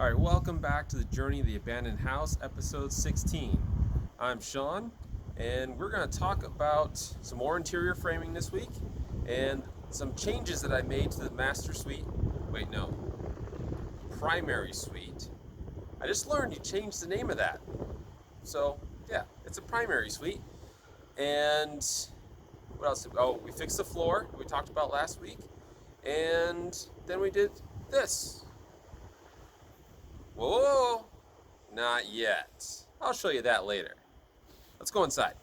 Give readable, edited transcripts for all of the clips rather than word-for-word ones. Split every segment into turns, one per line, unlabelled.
All right, welcome back to the Journey of the Abandoned House, episode 16. I'm Sean, and we're going to talk about some more interior framing this week and some changes that I made to the master suite. Wait, no, primary suite. I just learned you changed the name of that. So, yeah, it's a primary suite. And what else? Oh, we fixed the floor, we talked about last week. And then we did this. Whoa, not yet. I'll show you that later. Let's go inside.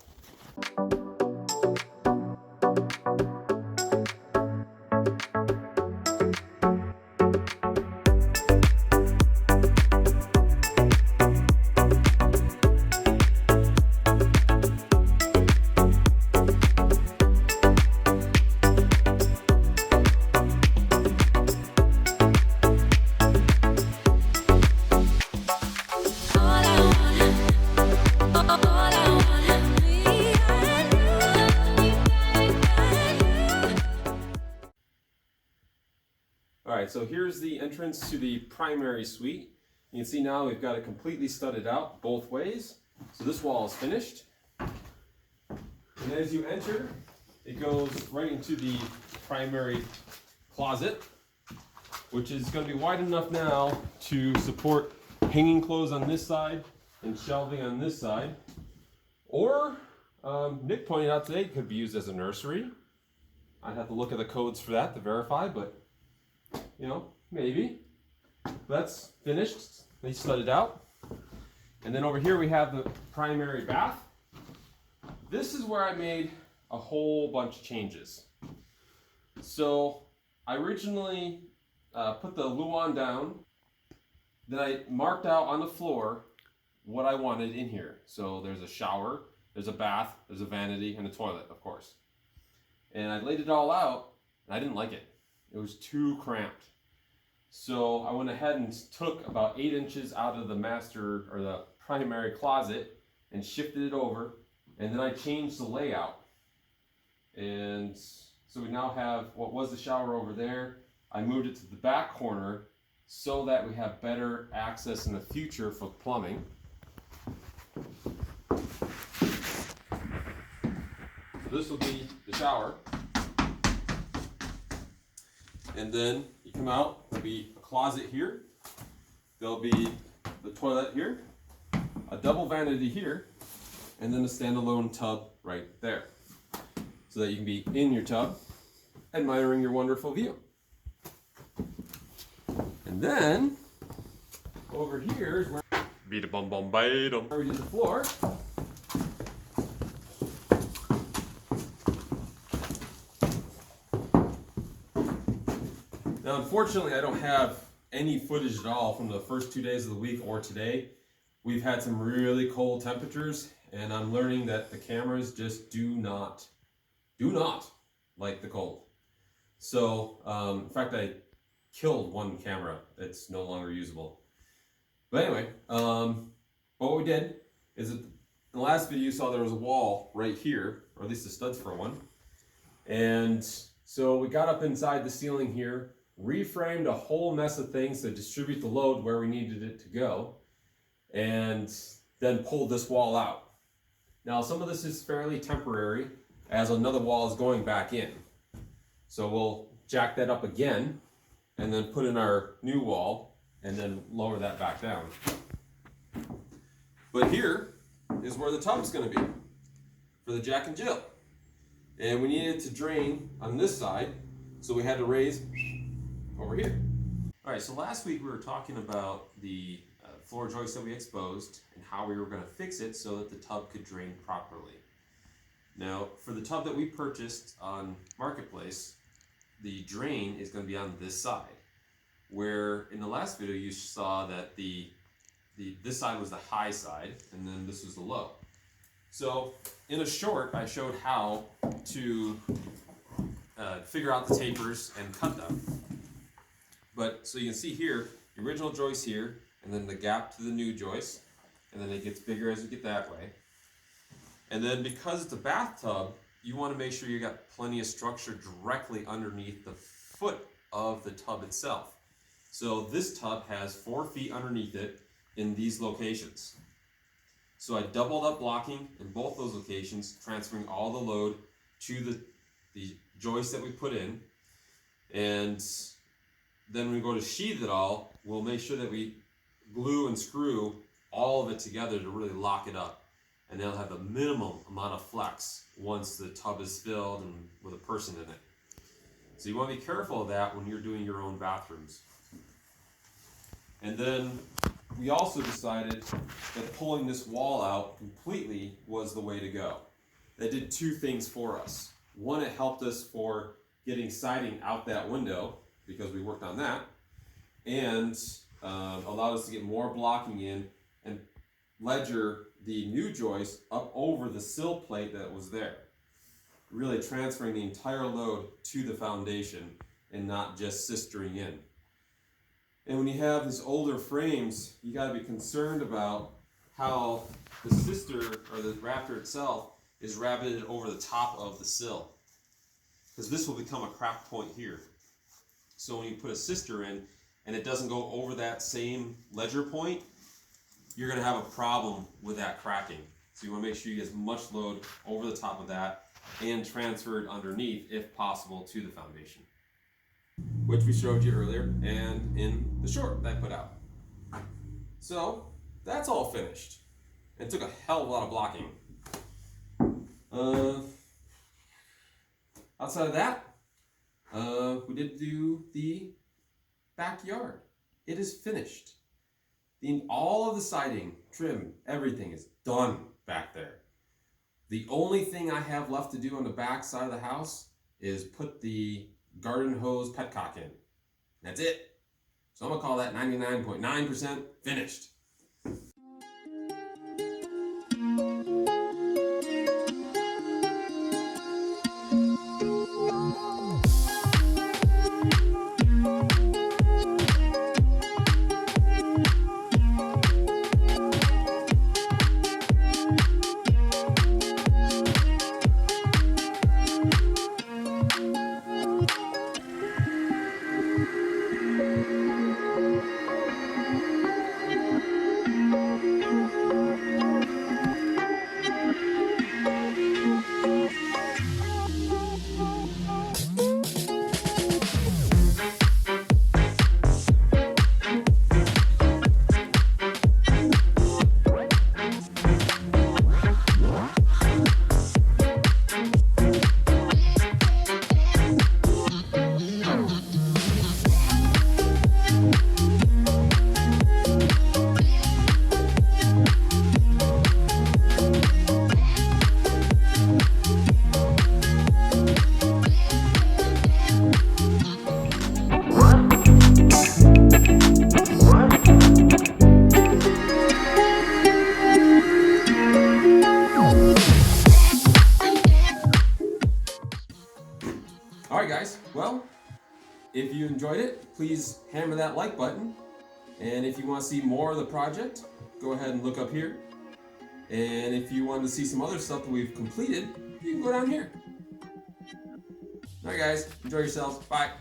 All right, so here's the entrance to the primary suite. You can see now we've got it completely studded out both ways. So this wall is finished. And as you enter, it goes right into the primary closet, which is going to be wide enough now to support hanging clothes on this side and shelving on this side. Or, Nick pointed out today, it could be used as a nursery. I'd have to look at the codes for that to verify, but you know, maybe. That's finished. They studded out. And then over here we have the primary bath. This is where I made a whole bunch of changes. So I originally put the luan down. Then I marked out on the floor what I wanted in here. So there's a shower, there's a bath, there's a vanity, and a toilet, of course. And I laid it all out, and I didn't like it. It was too cramped. So I went ahead and took about 8 inches out of the master or the primary closet and shifted it over, and then I changed the layout. And so we now have what was the shower over there. I moved it to the back corner so that we have better access in the future for plumbing. So this will be the shower. And then you come out, there'll be a closet here, there'll be the toilet here, a double vanity here, and then a standalone tub right there. So that you can be in your tub, admiring your wonderful view. And then, over here is where we did the floor. Now, unfortunately, I don't have any footage at all from the first 2 days of the week or today. We've had some really cold temperatures, and I'm learning that the cameras just do not like the cold. So, in fact, I killed one camera that's no longer usable. But anyway, what we did is in the last video you saw there was a wall right here, or at least the studs for one. And so we got up inside the ceiling here, reframed a whole mess of things to distribute the load where we needed it to go, and then pulled this wall out. Now some of this is fairly temporary as another wall is going back in. So we'll jack that up again and then put in our new wall and then lower that back down. But here is where the tub's going to be for the Jack and Jill. And we needed to drain on this side, so we had to raise over here. All right, so last week we were talking about the floor joist that we exposed and how we were going to fix it so that the tub could drain properly. Now, for the tub that we purchased on Marketplace, the drain is going to be on this side, where in the last video you saw that this side was the high side and then this was the low. So in a short, I showed how to figure out the tapers and cut them. But so you can see here, the original joist here, and then the gap to the new joist, and then it gets bigger as you get that way. And then because it's a bathtub, you want to make sure you got plenty of structure directly underneath the foot of the tub itself. So this tub has 4 feet underneath it in these locations. So I doubled up blocking in both those locations, transferring all the load to the joist that we put in. And then when we go to sheathe it all, we'll make sure that we glue and screw all of it together to really lock it up. And they'll have the minimum amount of flex once the tub is filled and with a person in it. So you want to be careful of that when you're doing your own bathrooms. And then we also decided that pulling this wall out completely was the way to go. That did 2 things for us. One, it helped us for getting siding out that window because we worked on that, and allowed us to get more blocking in and ledger the new joist up over the sill plate that was there. Really transferring the entire load to the foundation and not just sistering in. And when you have these older frames, you got to be concerned about how the sister or the rafter itself is rabbeted over the top of the sill, because this will become a crack point here. So when you put a sister in and it doesn't go over that same ledger point, you're going to have a problem with that cracking. So you want to make sure you get as much load over the top of that and transferred underneath, if possible, to the foundation, which we showed you earlier and in the short that I put out. So that's all finished. It took a hell of a lot of blocking. Outside of that, we did do the backyard. It is finished. All of the siding, trim, everything is done back there. The only thing I have left to do on the back side of the house is put the garden hose petcock in. That's it. So I'm gonna call that 99.9% finished. Alright guys, well, if you enjoyed it, please hammer that like button. And if you want to see more of the project, go ahead and look up here. And if you want to see some other stuff that we've completed, you can go down here. Alright guys, enjoy yourselves. Bye.